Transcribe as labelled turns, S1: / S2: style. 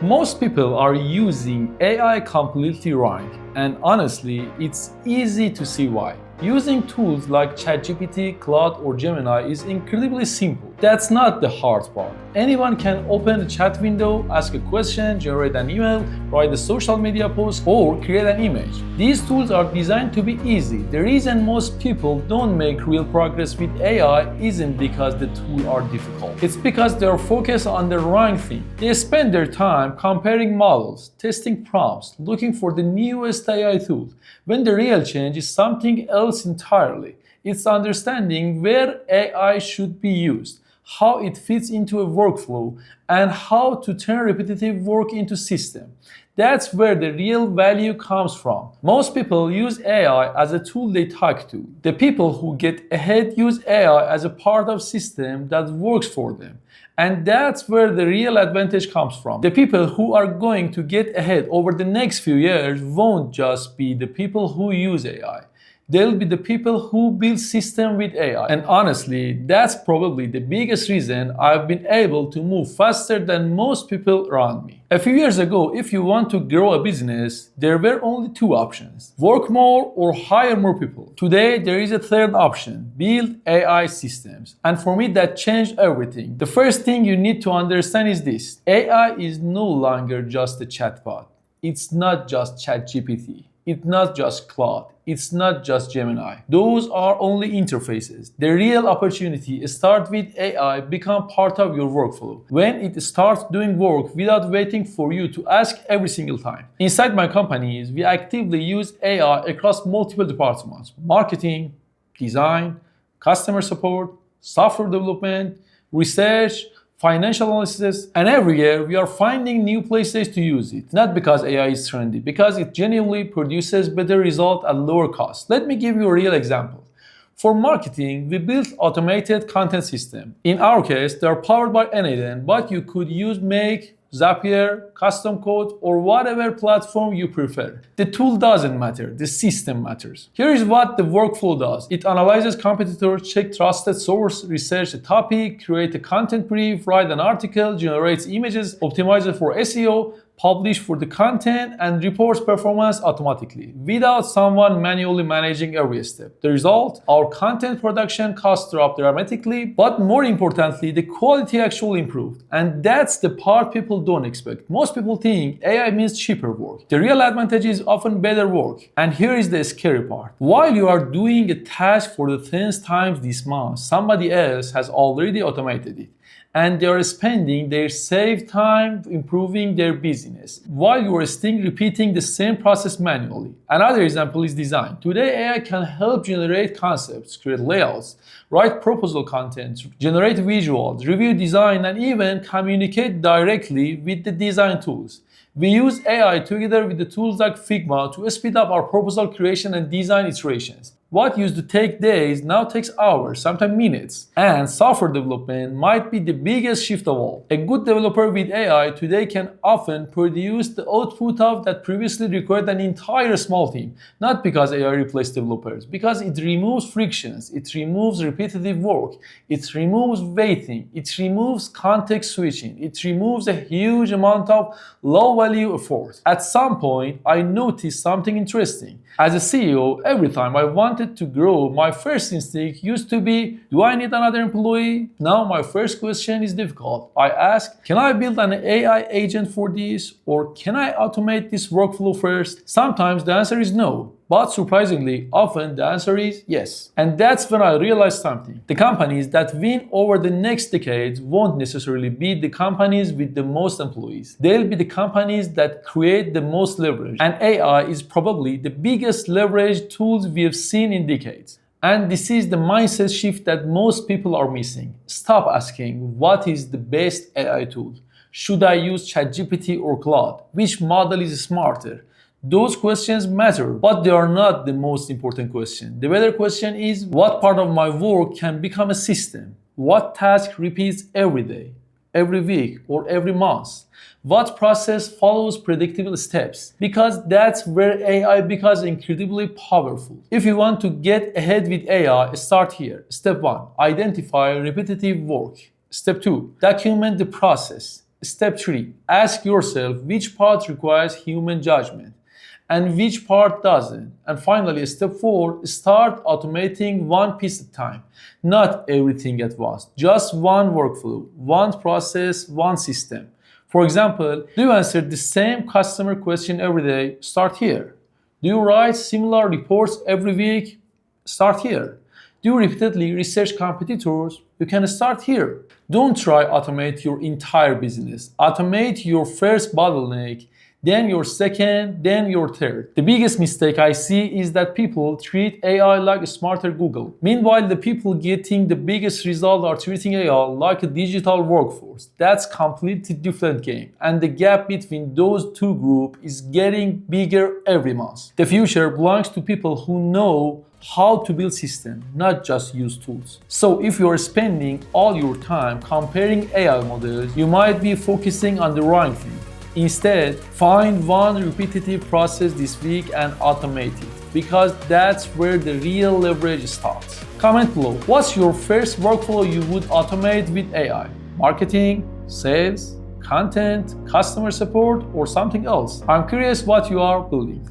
S1: Most people are using AI completely wrong, and honestly, it's easy to see why. Using tools like ChatGPT, Claude, or Gemini is incredibly simple. That's not the hard part. Anyone can open the chat window, ask a question, generate an email, write a social media post, or create an image. These tools are designed to be easy. The reason most people don't make real progress with AI isn't because the tools are difficult. It's because they're focused on the wrong thing. They spend their time comparing models, testing prompts, looking for the newest AI tool, when the real change is something else entirely. It's understanding where AI should be used, how it fits into a workflow, and how to turn repetitive work into system. That's where the real value comes from. Most people use AI as a tool they talk to. The people who get ahead use AI as a part of system that works for them. And that's where the real advantage comes from. The people who are going to get ahead over the next few years won't just be the people who use AI. They'll be the people who build systems with AI. And honestly, that's probably the biggest reason I've been able to move faster than most people around me. A few years ago, if you want to grow a business, there were only two options: work more or hire more people. Today, there is a third option: build AI systems. And for me, that changed everything. The first thing you need to understand is this: AI is no longer just a chatbot. It's not just ChatGPT. It's not just Claude. It's not just Gemini. Those are only interfaces. The real opportunity starts with AI become part of your workflow. When it starts doing work without waiting for you to ask every single time. Inside my companies, we actively use AI across multiple departments: marketing, design, customer support, software development, research, financial analysis, and every year we are finding new places to use it. Not because AI is trendy, because it genuinely produces better results at lower cost. Let me give you a real example. For marketing, we built automated content system. In our case, they are powered by N8N, but you could use Make, Zapier, Custom Code, or whatever platform you prefer. The tool doesn't matter, the system matters. Here is what the workflow does. It analyzes competitors, checks trusted source, research a topic, create a content brief, write an article, generates images, optimizes for SEO, publish for the content, and reports performance automatically, without someone manually managing every step. The result? Our content production costs dropped dramatically, but more importantly, the quality actually improved. And that's the part people don't expect. Most people think AI means cheaper work. The real advantage is often better work. And here is the scary part. While you are doing a task for the 10th time this month, somebody else has already automated it, and they are spending their saved time improving their business, while you are still repeating the same process manually. Another example is design. Today, AI can help generate concepts, create layouts, write proposal content, generate visuals, review design, and even communicate directly with the design tools. We use AI together with the tools like Figma to speed up our proposal creation and design iterations. What used to take days now takes hours, sometimes minutes. And software development might be the biggest shift of all. A good developer with AI today can often produce the output of that previously required an entire small team. Not because AI replaced developers, because it removes frictions, it removes repetitive work, it removes waiting, it removes context switching, it removes a huge amount of low-value effort. At some point, I noticed something interesting. As a CEO, every time I wanted to grow, my first instinct used to be, do I need another employee? Now my first question is difficult. I ask, can I build an AI agent for this? Or can I automate this workflow first? Sometimes the answer is no. But surprisingly, often the answer is yes. And that's when I realized something. The companies that win over the next decades won't necessarily be the companies with the most employees. They'll be the companies that create the most leverage. And AI is probably the biggest leverage tools we have seen in decades. And this is the mindset shift that most people are missing. Stop asking, what is the best AI tool? Should I use ChatGPT or Claude? Which model is smarter? Those questions matter, but they are not the most important question. The better question is, what part of my work can become a system? What task repeats every day, every week, or every month? What process follows predictable steps? Because that's where AI becomes incredibly powerful. If you want to get ahead with AI, start here. Step 1, identify repetitive work. Step 2, document the process. Step 3. Ask yourself which part requires human judgment and which part doesn't. And finally, step 4. Start automating one piece at a time. Not everything at once. Just one workflow, one process, one system. For example, do you answer the same customer question every day? Start here. Do you write similar reports every week? Start here. Do you repeatedly research competitors? You can start here. Don't try automate your entire business. Automate your first bottleneck, then your second, then your third. The biggest mistake I see is that people treat AI like a smarter Google. Meanwhile, the people getting the biggest result are treating AI like a digital workforce. That's completely different game. And the gap between those two groups is getting bigger every month. The future belongs to people who know how to build systems, not just use tools. So if you're spending all your time comparing AI models, you might be focusing on the wrong thing. Instead, find one repetitive process this week and automate it, because that's where the real leverage starts. Comment below, what's your first workflow you would automate with AI? Marketing, sales, content, customer support, or something else? I'm curious what you are building.